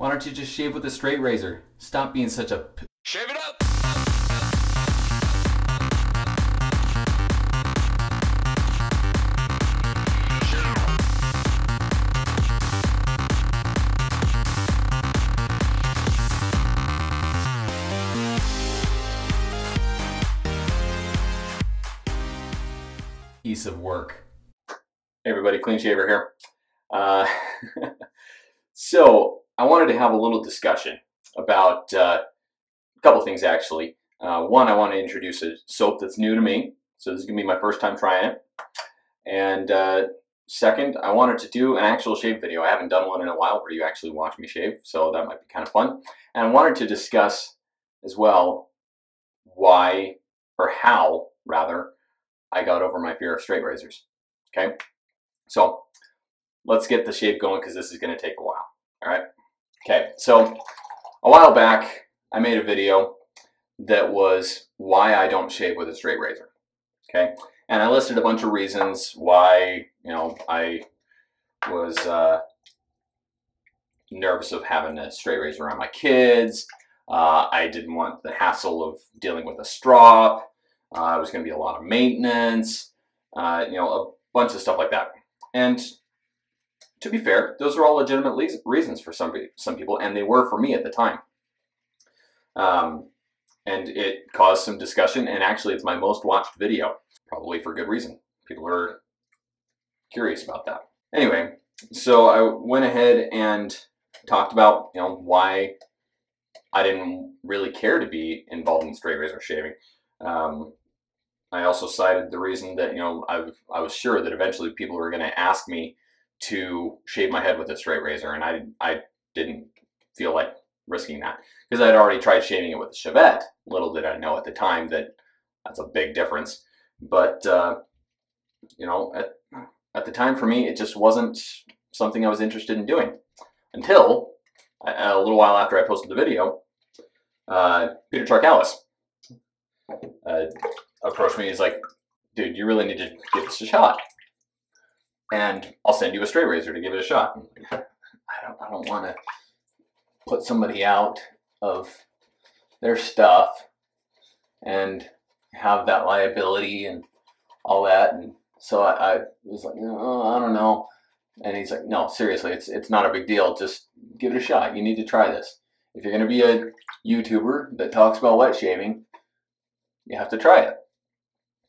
Why don't you just shave with a straight razor? Stop being such a Shave it up! piece of work. Hey everybody, Clean Shaver here. So I wanted to have a little discussion about a couple things actually. One, I want to introduce a soap that's new to me. So this is going to be my first time trying it. And second, I wanted to do an actual shave video. I haven't done one in a while where you actually watch me shave, so that might be kind of fun. And I wanted to discuss as well why, or how rather, I got over my fear of straight razors. Okay, so let's get the shave going because this is going to take a while. All right. Okay, so a while back I made a video that was why I don't shave with a straight razor. Okay, and I listed a bunch of reasons why, you know, I was nervous of having a straight razor around my kids. I didn't want the hassle of dealing with a strop. It was going to be a lot of maintenance, you know, a bunch of stuff like that. And to be fair, those are all legitimate reasons for some people, and they were for me at the time. And it caused some discussion, and actually it's my most watched video, probably for good reason. People are curious about that. Anyway, so I went ahead and talked about, you know, why I didn't really care to be involved in straight razor shaving. I also cited the reason that, you know, I was sure that eventually people were going to ask me to shave my head with a straight razor, and I didn't feel like risking that because I'd already tried shaving it with a Chevette. Little did I know at the time that that's a big difference. But you know, at the time for me, it just wasn't something I was interested in doing until a little while after I posted the video. Peter Charkalis approached me. He's like, dude, you really need to give this a shot, and I'll send you a straight razor to give it a shot. I don't want to put somebody out of their stuff and have that liability and all that. And so I was like, oh, I don't know. And he's like, no, seriously, it's not a big deal. Just give it a shot. You need to try this. If you're going to be a YouTuber that talks about wet shaving, you have to try it.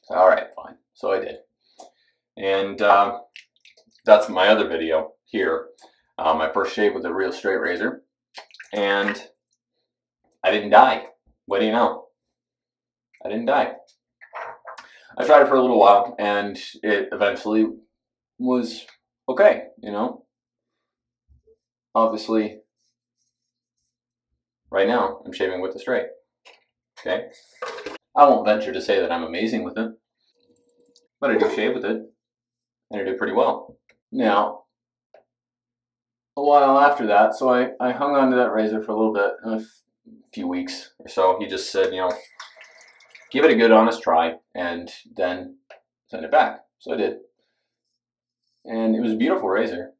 So, all right, fine. So I did. And that's my other video here. My first shave with a real straight razor. And I didn't die. What do you know? I didn't die. I tried it for a little while, and it eventually was okay, you know? Obviously, right now, I'm shaving with a straight. Okay? I won't venture to say that I'm amazing with it, but I do shave with it, and I do pretty well. Now, a while after that, so I hung on to that razor for a little bit, a few weeks or so. He just said, you know, give it a good honest try and then send it back. So I did. And it was a beautiful razor.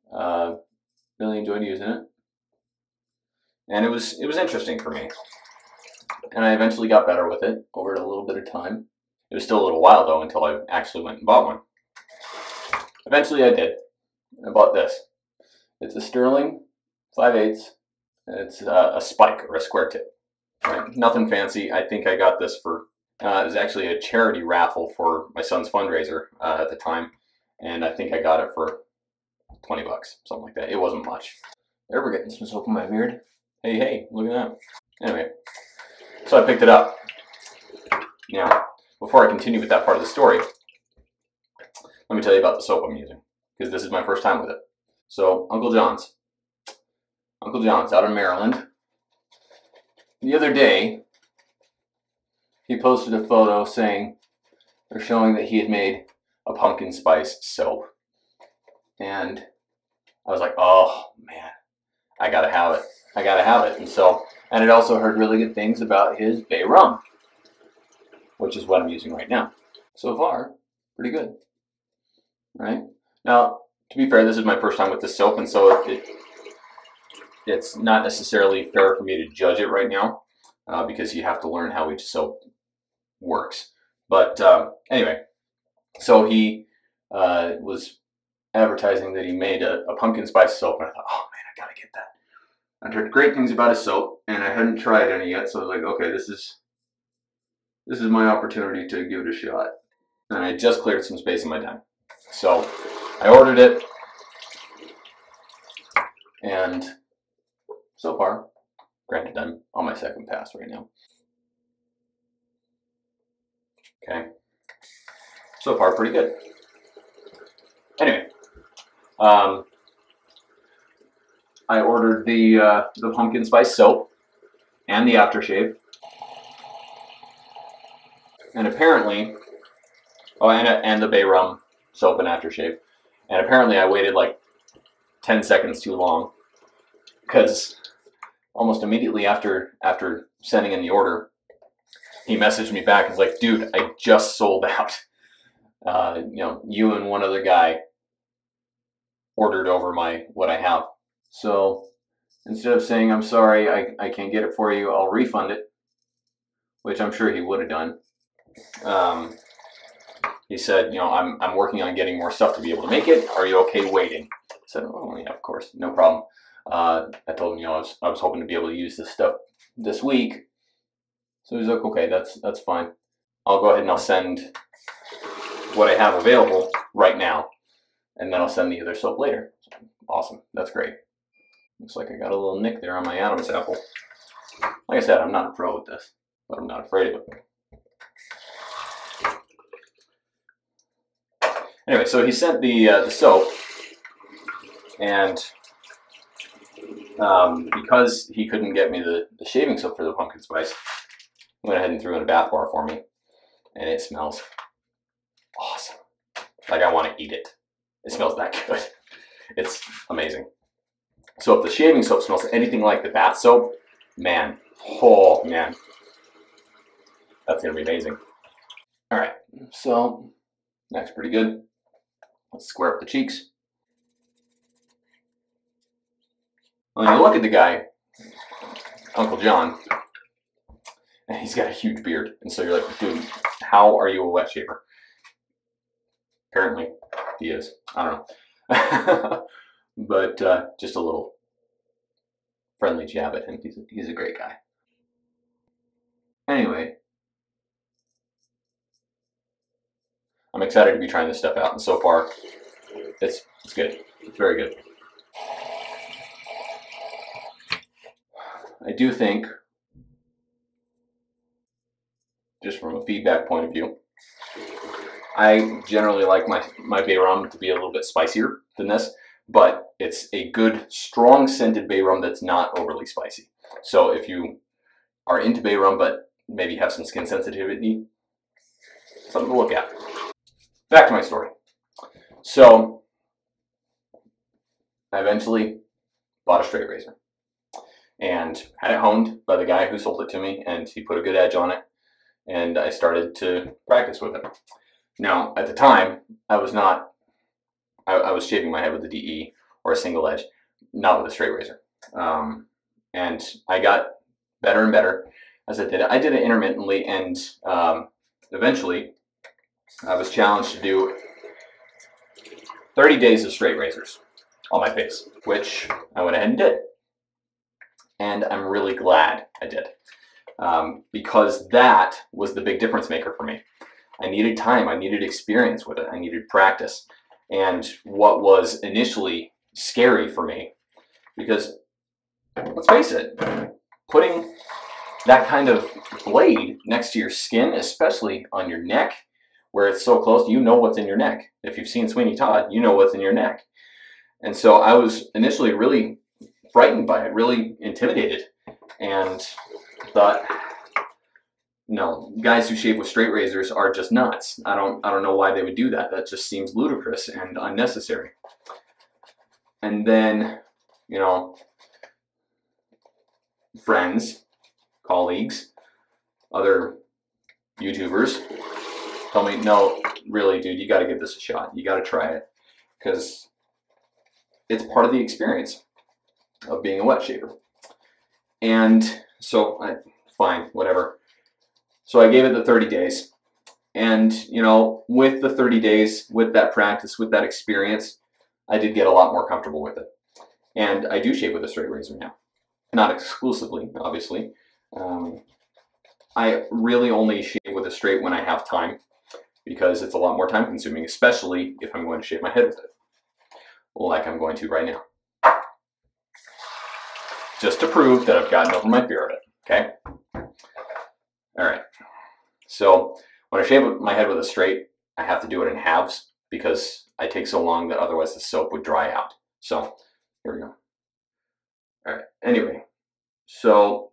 Really enjoyed using it. And it was interesting for me. And I eventually got better with it over a little bit of time. It was still a little while though until I actually went and bought one. Eventually I did. I bought this. It's a Sterling 5/8. It's a spike or a square tip. Right? Nothing fancy. I think I got this for, it was actually a charity raffle for my son's fundraiser at the time. And I think I got it for 20 bucks, something like that. It wasn't much. There, we're getting some soap in my beard. Hey, hey, look at that. Anyway, so I picked it up. Now, before I continue with that part of the story, let me tell you about the soap I'm using, because this is my first time with it. So, Uncle John's out of Maryland. The other day, he posted a photo saying, or showing that he had made a pumpkin spice soap. And I was like, oh man, I gotta have it. I gotta have it. And so, and I'd also heard really good things about his bay rum, which is what I'm using right now. So far, pretty good. Right? Now, to be fair, this is my first time with this soap, and so it's not necessarily fair for me to judge it right now because you have to learn how each soap works. But anyway, so he was advertising that he made a pumpkin spice soap, and I thought, oh man, I gotta get that. I've heard great things about his soap, and I hadn't tried any yet, so I was like, okay, this is my opportunity to give it a shot. And I just cleared some space in my time. So I ordered it, and so far, granted I'm on my second pass right now. Okay. So far, pretty good. Anyway, I ordered the pumpkin spice soap and the aftershave. And apparently, oh, and the bay rum soap and aftershave. And apparently I waited like 10 seconds too long because almost immediately after sending in the order, he messaged me back and was like, dude, I just sold out. You and one other guy ordered over what I have. So instead of saying, I'm sorry, I can't get it for you, I'll refund it, which I'm sure he would have done. He said, I'm working on getting more stuff to be able to make it. Are you okay waiting? I said, oh yeah, of course, no problem. I told him, I was hoping to be able to use this stuff this week. So he's like, okay, that's fine. I'll go ahead and I'll send what I have available right now, and then I'll send the other soap later. Awesome, that's great. Looks like I got a little nick there on my Adam's apple. Like I said, I'm not a pro with this, but I'm not afraid of it. Anyway, so he sent the soap, and because he couldn't get me the shaving soap for the pumpkin spice, I went ahead and threw in a bath bar for me, and it smells awesome. Like I want to eat it. It smells that good. It's amazing. So if the shaving soap smells anything like the bath soap, man, oh man, that's gonna be amazing. All right, so neck's pretty good. Let's square up the cheeks. When you look at the guy, Uncle John, and he's got a huge beard, and so you're like, dude, how are you a wet shaver? Apparently, he is. I don't know. But just a little friendly jab at him. He's a great guy. Anyway, I'm excited to be trying this stuff out, and so far, it's good. It's very good. I do think, just from a feedback point of view, I generally like my bay rum to be a little bit spicier than this, but it's a good, strong scented bay rum that's not overly spicy. So if you are into bay rum but maybe have some skin sensitivity, something to look at. Back to my story. So I eventually bought a straight razor and had it honed by the guy who sold it to me, and he put a good edge on it, and I started to practice with it. Now, at the time, I was shaving my head with a DE or a single edge, not with a straight razor. And I got better and better as I did it. I did it intermittently, and eventually I was challenged to do 30 days of straight razors on my face, which I went ahead and did. And I'm really glad I did, because that was the big difference maker for me. I needed time, I needed experience with it, I needed practice. And what was initially scary for me, because let's face it, putting that kind of blade next to your skin, especially on your neck, where it's so close, you know what's in your neck. If you've seen Sweeney Todd, you know what's in your neck. And so I was initially really frightened by it, really intimidated, and thought, no, guys who shave with straight razors are just nuts. I don't know why they would do that. That just seems ludicrous and unnecessary. And then, friends, colleagues, other YouTubers tell me, no, really, dude, you got to give this a shot. You got to try it, because it's part of the experience. of being a wet shaver. And so, fine, whatever. So I gave it the 30 days. And, you know, with the 30 days, with that practice, with that experience, I did get a lot more comfortable with it. And I do shave with a straight razor now. Not exclusively, obviously. I really only shave with a straight when I have time, because it's a lot more time consuming, especially if I'm going to shave my head with it, like I'm going to right now. Just to prove that I've gotten over my fear of it, okay? All right, so when I shave my head with a straight, I have to do it in halves because I take so long that otherwise the soap would dry out. So here we go. All right, anyway, so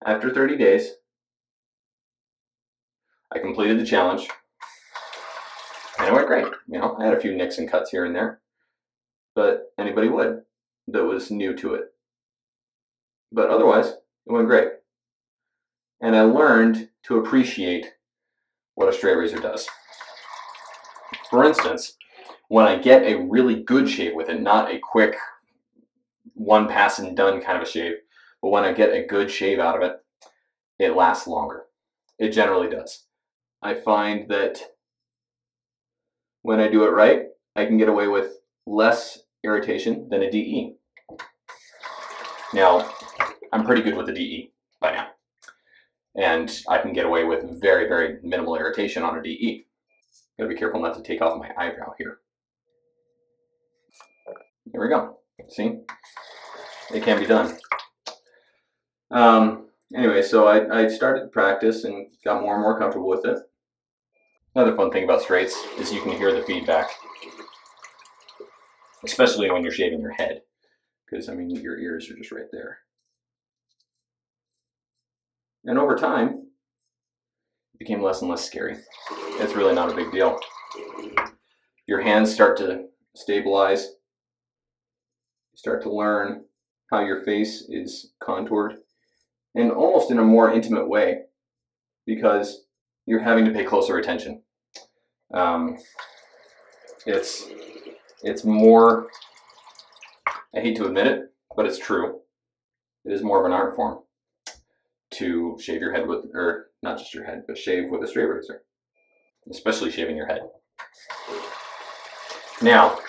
after 30 days, I completed the challenge, and it went great. You know, I had a few nicks and cuts here and there, but anybody would that was new to it. But otherwise, it went great. And I learned to appreciate what a straight razor does. For instance, when I get a really good shave with it, not a quick one pass and done kind of a shave, but when I get a good shave out of it, it lasts longer. It generally does. I find that when I do it right, I can get away with less irritation than a DE. Now, I'm pretty good with a DE by now, and I can get away with very, very minimal irritation on a DE. Gotta be careful not to take off my eyebrow here. There we go. See? It can be done. Anyway, so I started to practice and got more and more comfortable with it. Another fun thing about straights is you can hear the feedback, especially when you're shaving your head, because I mean your ears are just right there. And over time, it became less and less scary. It's really not a big deal. Your hands start to stabilize. You start to learn how your face is contoured, and almost in a more intimate way, because you're having to pay closer attention. It's more, I hate to admit it, but it's true. It is more of an art form to shave your head with, or not just your head, but shave with a straight razor, especially shaving your head. Now,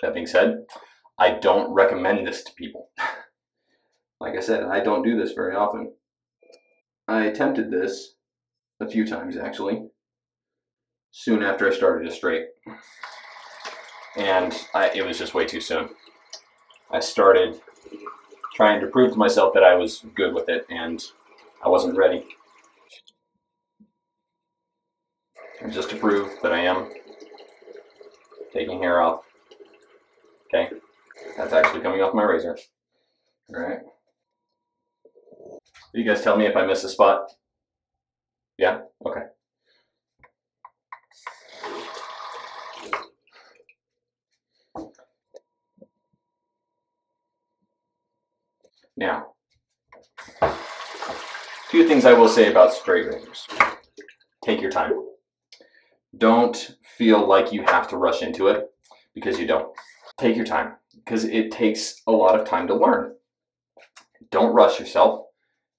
that being said, I don't recommend this to people. Like I said, I don't do this very often. I attempted this a few times actually, soon after I started a straight. And it was just way too soon. I started trying to prove to myself that I was good with it, and I wasn't ready. And just to prove that I am, taking hair off. Okay, that's actually coming off my razor. All right. You guys tell me if I miss a spot. Yeah? Okay. Now, a few things I will say about straight razors. Take your time. Don't feel like you have to rush into it, because you don't. Take your time, because it takes a lot of time to learn. Don't rush yourself.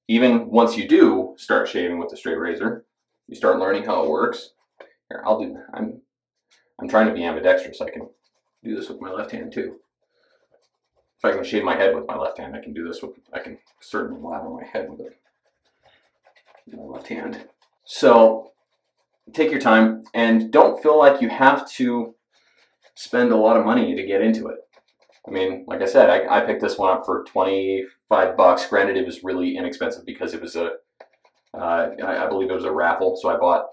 Even once you do start shaving with the straight razor, you start learning how it works. Here, I'll do. I'm trying to be ambidextrous. I can do this with my left hand too. If I can shave my head with my left hand, I can do this with. I can certainly lather my head with it. My left hand. So take your time and don't feel like you have to spend a lot of money to get into it. I mean, like I said, I picked this one up for 25 bucks. Granted, it was really inexpensive because it was I believe it was a raffle. So I bought,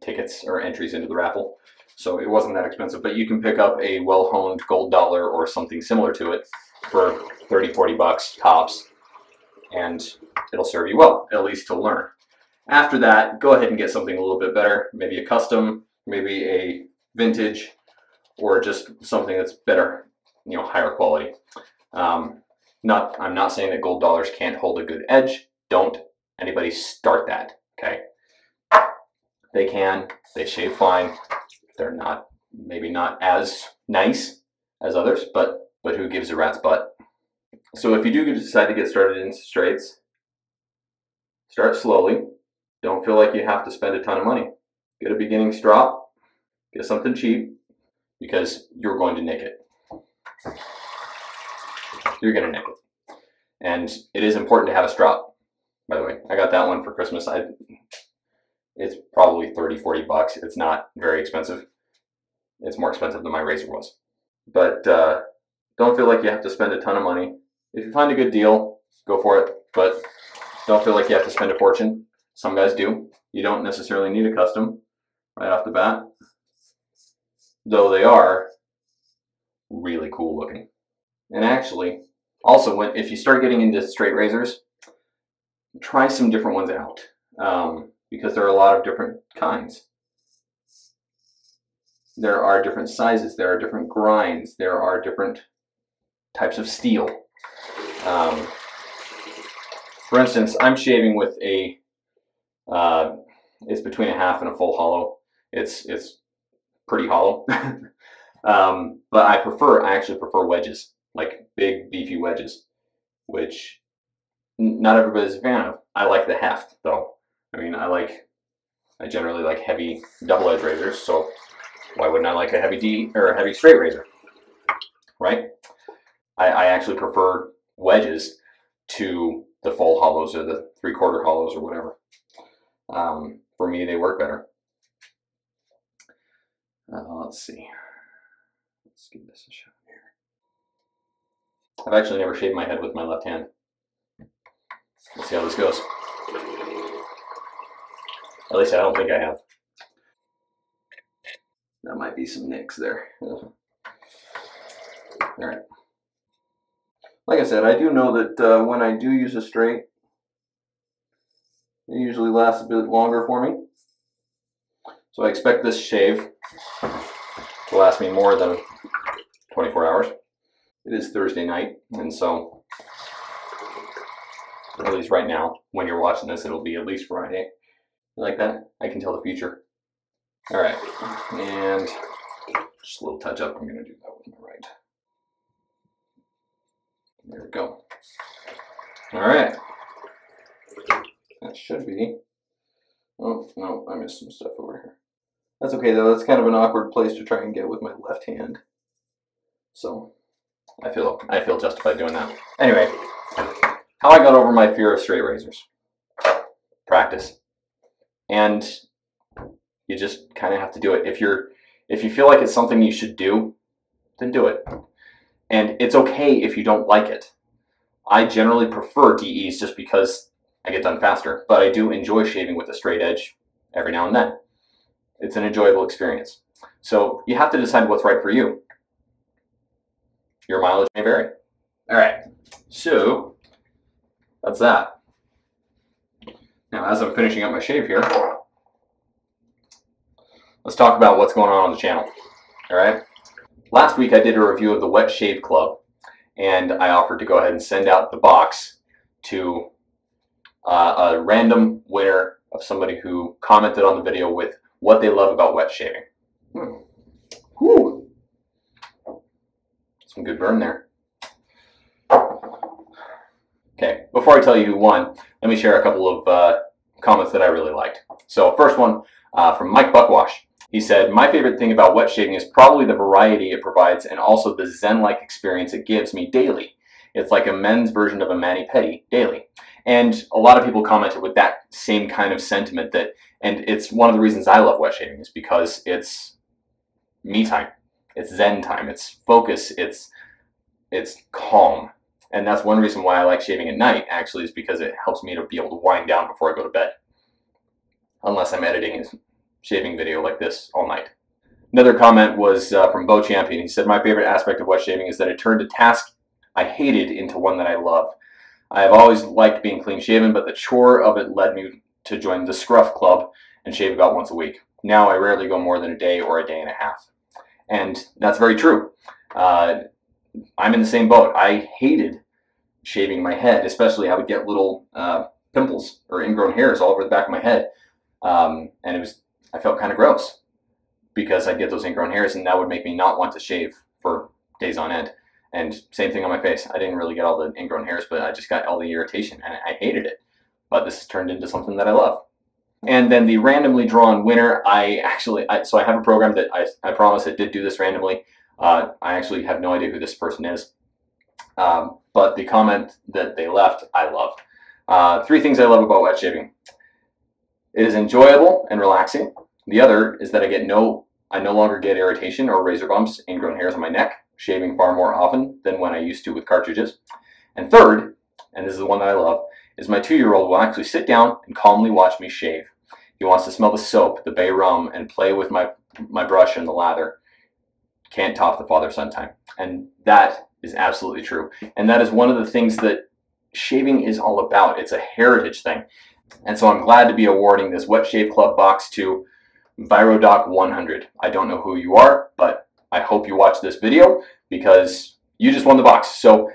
tickets or entries into the raffle. So it wasn't that expensive, but you can pick up a well-honed gold dollar or something similar to it for 30, 40 bucks tops, and it'll serve you well, at least to learn. After that, go ahead and get something a little bit better, maybe a custom, maybe a vintage, or just something that's better, higher quality. I'm not saying that gold dollars can't hold a good edge. Don't anybody start that, okay? They can, they shave fine. They're maybe not as nice as others, but who gives a rat's butt? So if you do decide to get started in straights, start slowly. Don't feel like you have to spend a ton of money. Get a beginning strop, get something cheap, because you're going to nick it. You're going to nick it. And it is important to have a strop, by the way. I got that one for Christmas. It's probably 30, 40 bucks. It's not very expensive. It's more expensive than my razor was. But don't feel like you have to spend a ton of money. If you find a good deal, go for it. But don't feel like you have to spend a fortune. Some guys do. You don't necessarily need a custom right off the bat, though they are really cool looking. And actually, also, if you start getting into straight razors, try some different ones out, because there are a lot of different kinds. There are different sizes, there are different grinds, there are different types of steel. For instance, I'm shaving with a, it's between a half and a full hollow. It's pretty hollow. But I actually prefer wedges, like big beefy wedges, which not everybody's a fan of. I like the heft though. I mean, I generally like heavy double-edged razors, so why wouldn't I like a heavy straight razor, right? I actually prefer wedges to the full hollows or the 3/4 hollows or whatever. For me, they work better. Let's see. Let's give this a shot here. I've actually never shaved my head with my left hand. Let's see how this goes. At least I don't think I have. That might be some nicks there. All right. Like I said, I do know that when I do use a straight, it usually lasts a bit longer for me. So I expect this shave to last me more than 24 hours. It is Thursday night, and so at least right now, when you're watching this, it'll be at least Friday. You like that? I can tell the future. All right, and just a little touch up. I'm gonna do that with my right. There we go. All right. That should be. Oh, no, I missed some stuff over here. That's okay though, that's kind of an awkward place to try and get with my left hand. So, I feel justified doing that. Anyway, how I got over my fear of straight razors. Practice. And you just kind of have to do it. If you feel like it's something you should do, then do it. And it's okay if you don't like it. I generally prefer DEs just because I get done faster, but I do enjoy shaving with a straight edge every now and then. It's an enjoyable experience. So you have to decide what's right for you. Your mileage may vary. All right, so that's that. Now, as I'm finishing up my shave here, let's talk about what's going on the channel. All right. Last week I did a review of the Wet Shave Club, and I offered to go ahead and send out the box to a random winner of somebody who commented on the video with what they love about wet shaving. Whew. Some good burn there. Okay, before I tell you who won, let me share a couple of comments that I really liked. So first one from Mike Buckwash. He said, my favorite thing about wet shaving is probably the variety it provides and also the zen-like experience it gives me daily. It's like a men's version of a mani-pedi daily. And a lot of people commented with that same kind of sentiment, and it's one of the reasons I love wet shaving is because it's me time. It's zen time. It's focus. It's calm. And that's one reason why I like shaving at night, actually, is because it helps me to be able to wind down before I go to bed. Unless I'm editing a shaving video like this all night. Another comment was from Bo Champion. He said, my favorite aspect of wet shaving is that it turned a task I hated into one that I love. I have always liked being clean shaven, but the chore of it led me to join the Scruff Club and shave about once a week. Now I rarely go more than a day or a day and a half. And that's very true. I'm in the same boat. I hated shaving my head, especially I would get little pimples or ingrown hairs all over the back of my head. And I felt kind of gross because I'd get those ingrown hairs, and that would make me not want to shave for days on end. And same thing on my face. I didn't really get all the ingrown hairs, but I just got all the irritation, and I hated it. But this has turned into something that I love. And then the randomly drawn winner, so I have a program that I promise it did do this randomly. I actually have no idea who this person is. But the comment that they left, I love. 3 things I love about wet shaving. It is enjoyable and relaxing. The other is that I no longer get irritation or razor bumps, ingrown hairs on my neck, shaving far more often than when I used to with cartridges. And third, and this is the one that I love, is my 2-year-old will actually sit down and calmly watch me shave. He wants to smell the soap, the bay rum, and play with my brush and the lather. Can't top the father-son time. And that is absolutely true. And that is one of the things that shaving is all about. It's a heritage thing. And so I'm glad to be awarding this Wet Shave Club box to Virodoc 100. I don't know who you are, but I hope you watch this video because you just won the box. So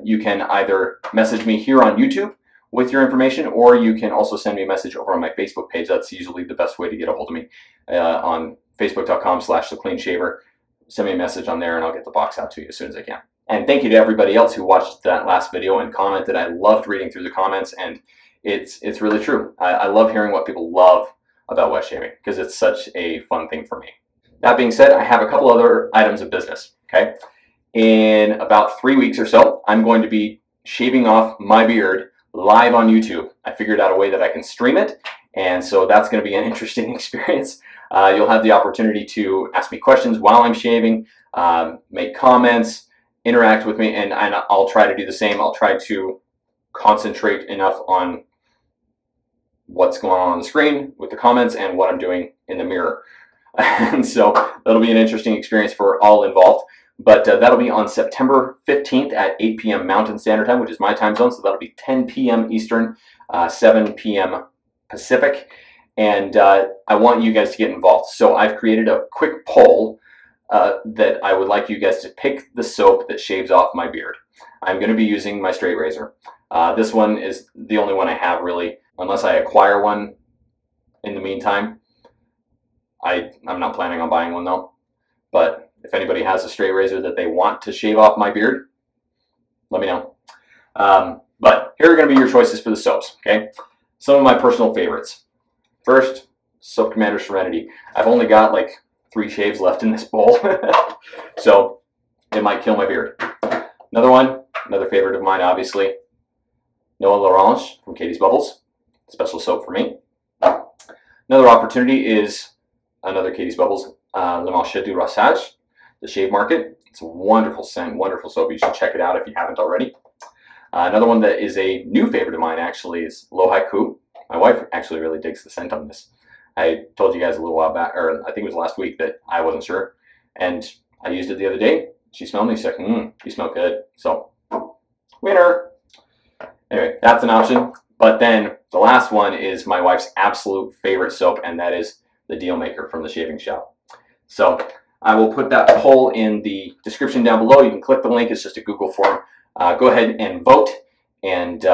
you can either message me here on YouTube with your information, or you can also send me a message over on my Facebook page. That's usually the best way to get a hold of me, on facebook.com/thecleanshaver. Send me a message on there and I'll get the box out to you as soon as I can. And thank you to everybody else who watched that last video and commented. I loved reading through the comments, and it's really true. I love hearing what people love about wet shaving because it's such a fun thing for me. That being said, I have a couple other items of business, okay? In about 3 weeks or so, I'm going to be shaving off my beard live on YouTube. I figured out a way that I can stream it, and so that's going to be an interesting experience. You'll have the opportunity to ask me questions while I'm shaving, make comments, interact with me, and I'll try to do the same. I'll try to concentrate enough on what's going on the screen with the comments and what I'm doing in the mirror. And so that'll be an interesting experience for all involved. But that'll be on September 15th at 8 p.m. Mountain Standard Time, which is my time zone. So that'll be 10 p.m. Eastern, 7 p.m. Pacific. And I want you guys to get involved. So I've created a quick poll that I would like you guys to pick the soap that shaves off my beard. I'm going to be using my straight razor. This one is the only one I have, really, unless I acquire one in the meantime. I'm not planning on buying one though. But if anybody has a straight razor that they want to shave off my beard, let me know. But here are going to be your choices for the soaps, okay? Some of my personal favorites. First, Soap Commander Serenity. I've only got like 3 shaves left in this bowl, so it might kill my beard. Another one, another favorite of mine, obviously, Noah L'Orange from Katie's Bubbles. Special soap for me. Another opportunity is another Katie's Bubbles, Le Manchet du Rassage, the Shave Market. It's a wonderful scent, wonderful soap. You should check it out if you haven't already. Another one that is a new favorite of mine, actually, is Lo Haiku. My wife actually really digs the scent on this. I told you guys a little while back, or I think it was last week, that I wasn't sure. And I used it the other day. She smelled me. She's like, you smell good. So, winner. Anyway, that's an option. But then the last one is my wife's absolute favorite soap, and that is the Deal Maker from the Shaving Shop. So I will put that poll in the description down below. You can click the link. It's just a Google form. Go ahead and vote, and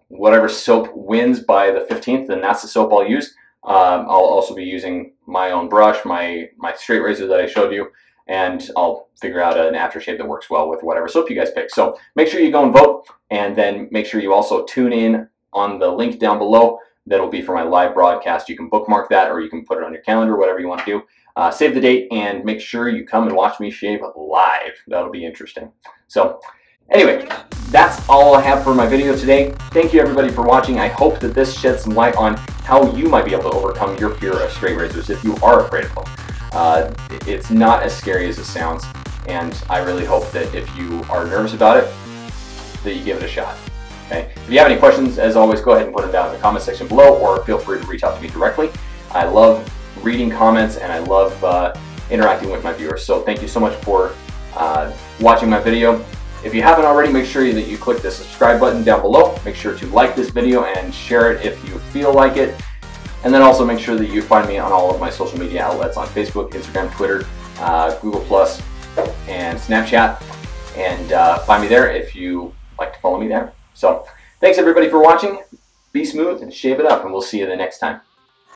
whatever soap wins by the 15th, then that's the soap I'll use. I'll also be using my own brush, my straight razor that I showed you, and I'll figure out an aftershave that works well with whatever soap you guys pick. So make sure you go and vote, and then make sure you also tune in on the link down below. That'll be for my live broadcast. You can bookmark that, or you can put it on your calendar, whatever you want to do. Save the date, and make sure you come and watch me shave live. That'll be interesting. So anyway, that's all I have for my video today. Thank you everybody for watching. I hope that this sheds some light on how you might be able to overcome your fear of straight razors if you are afraid of them. It's not as scary as it sounds, and I really hope that if you are nervous about it, that you give it a shot. Okay? If you have any questions, as always, go ahead and put them down in the comment section below, or feel free to reach out to me directly. I love reading comments, and I love interacting with my viewers. So thank you so much for watching my video. If you haven't already, make sure that you click the subscribe button down below. Make sure to like this video and share it if you feel like it. And then also make sure that you find me on all of my social media outlets on Facebook, Instagram, Twitter, Google+, and Snapchat. And find me there if you like to follow me there. So thanks everybody for watching. Be smooth and shave it up, and we'll see you the next time.